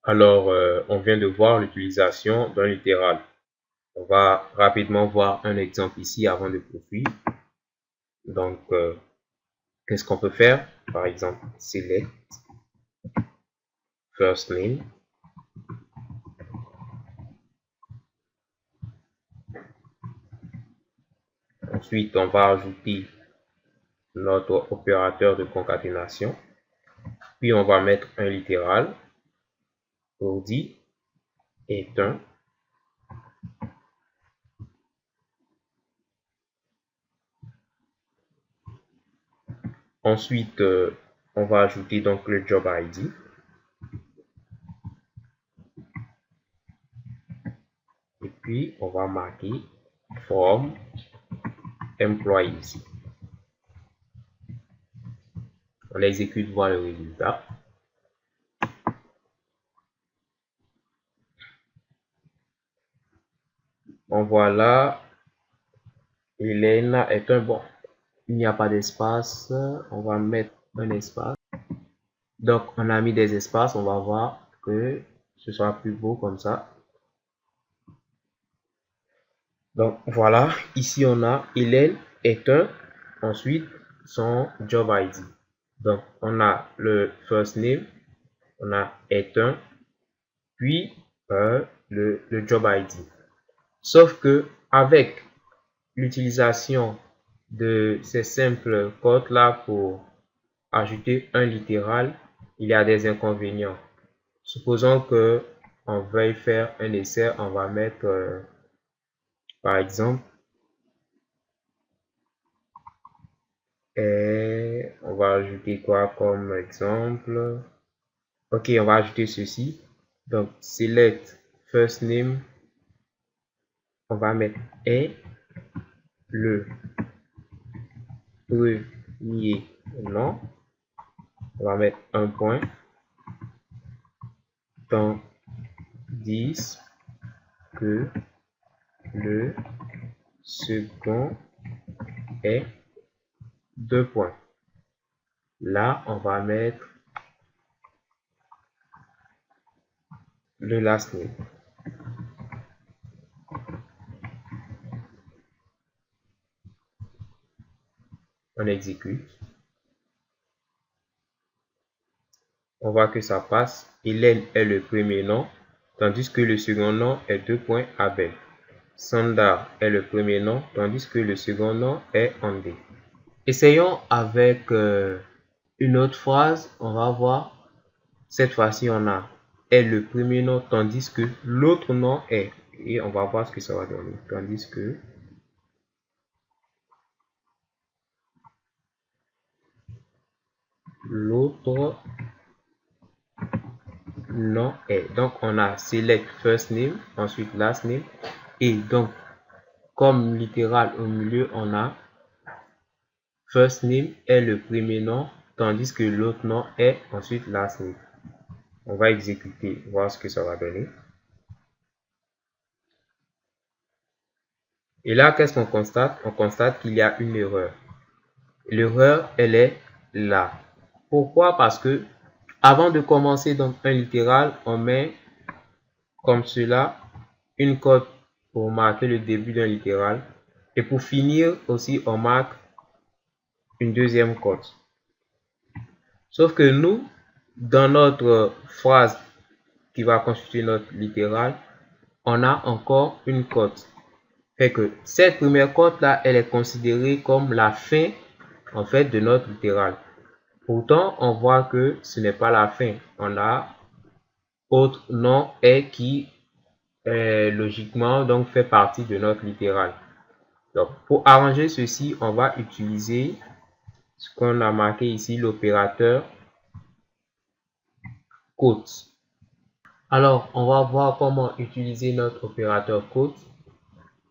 Alors, on vient de voir l'utilisation d'un littéral. On va rapidement voir un exemple ici avant de poursuivre. Donc, qu'est-ce qu'on peut faire? Par exemple, select first name. Ensuite, on va ajouter notre opérateur de concaténation. Puis, on va mettre un littéral pour dire est un. Ensuite, on va ajouter donc le job ID. Et puis, on va marquer from employees. On exécute, voir le résultat. On voit là, Hélène est un bon. Il n'y a pas d'espace. On va mettre un espace. Donc, on a mis des espaces. On va voir que ce sera plus beau comme ça. Donc, voilà. Ici, on a Hélène est un. Ensuite, son job ID. Donc, on a le first name. On a est un. Puis, le job ID. Sauf que avec l'utilisation de ces simples codes là pour ajouter un littéral, il y a des inconvénients. Supposons que on veuille faire un essai, on va mettre par exemple et on va ajouter quoi comme exemple? Ok, on va ajouter ceci. Donc select first name, on va mettre est le premier nom. On va mettre un point. Tandis que le second est 2 points. Là, on va mettre le last name. On exécute. On voit que ça passe. Hélène est le premier nom, tandis que le second nom est 2 points Abel. Sandar est le premier nom, tandis que le second nom est Andé. Essayons avec une autre phrase. On va voir. Cette fois-ci, on a est le premier nom, tandis que l'autre nom est. Et on va voir ce que ça va donner. Tandis que l'autre nom est. Donc, on a select first name, ensuite last name. Et donc, comme littéral au milieu, on a first name est le premier nom, tandis que l'autre nom est ensuite last name. On va exécuter, voir ce que ça va donner. Et là, qu'est-ce qu'on constate? On constate qu'il y a une erreur. L'erreur, elle est là. Pourquoi? Parce que avant de commencer donc un littéral, on met comme cela une cote pour marquer le début d'un littéral. Et pour finir aussi, on marque une deuxième cote. Sauf que nous, dans notre phrase qui va constituer notre littéral, on a encore une cote. Fait que cette première cote là, elle est considérée comme la fin en fait de notre littéral. Pourtant, on voit que ce n'est pas la fin. On a autre nom est qui logiquement donc fait partie de notre littéral. Donc, pour arranger ceci, on va utiliser ce qu'on a marqué ici, l'opérateur quote. Alors, on va voir comment utiliser notre opérateur quote.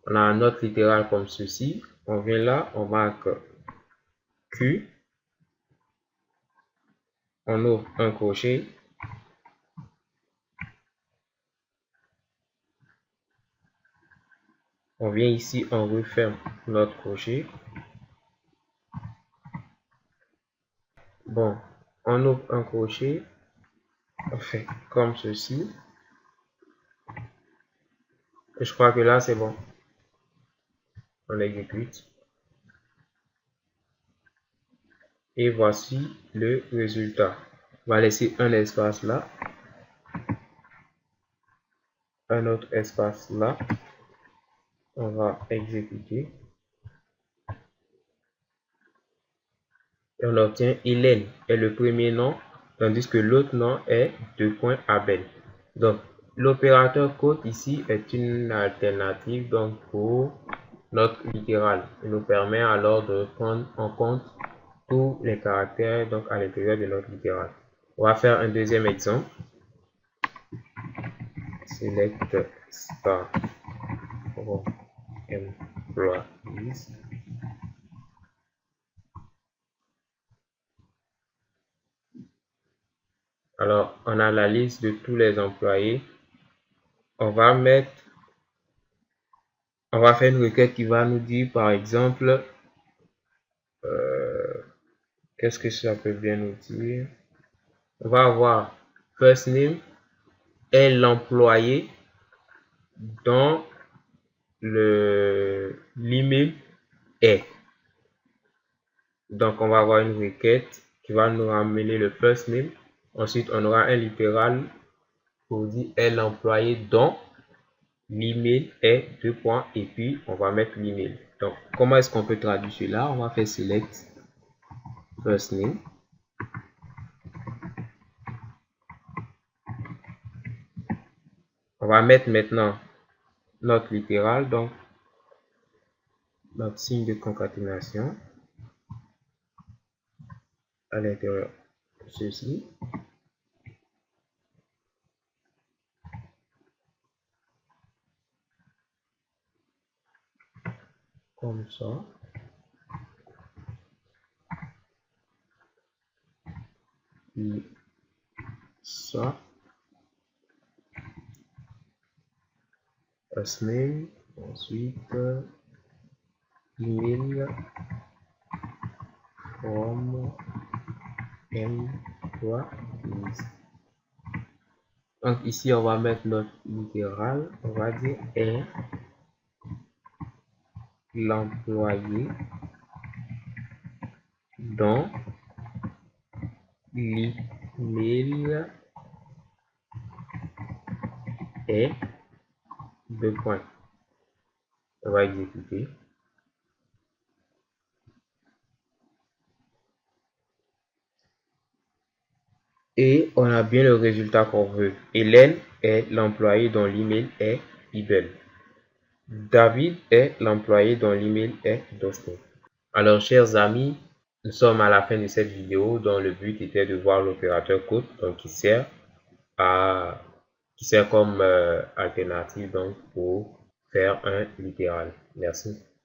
On a notre littéral comme ceci. On vient là, on marque Q. On ouvre un crochet. On vient ici, on referme notre crochet. Bon, on ouvre un crochet. On fait comme ceci. Et je crois que là, c'est bon. On exécute. Et voici le résultat. On va laisser un espace là. Un autre espace là. On va exécuter. Et on obtient Hélène est le premier nom, tandis que l'autre nom est Abel. Donc, l'opérateur code ici est une alternative donc pour notre littéral. Il nous permet alors de prendre en compte tous les caractères donc à l'intérieur de notre littéral. On va faire un deuxième exemple. Select star from employees. Alors, on a la liste de tous les employés. On va faire une requête qui va nous dire, par exemple, qu'est-ce que ça peut bien nous dire? On va avoir first name est l'employé dont l'email est. Donc, on va avoir une requête qui va nous ramener le first name. Ensuite, on aura un littéral pour dire est l'employé dont l'email est et puis on va mettre l'email. Donc, comment est-ce qu'on peut traduire cela? On va faire select first name. On va mettre maintenant notre littéral, donc notre signe de concaténation à l'intérieur de ceci. Comme ça. Puis ça. First name. Ensuite, email from employees. Donc ici, on va mettre notre littéral. On va dire est l'employé dont l'email est deux points. On va exécuter. Et on a bien le résultat qu'on veut. Hélène est l'employé dont l'email est Ibel. David est l'employé dont l'email est Dustin. Alors, chers amis, nous sommes à la fin de cette vidéo dont le but était de voir l'opérateur code, donc qui sert comme alternative donc pour faire un littéral. Merci.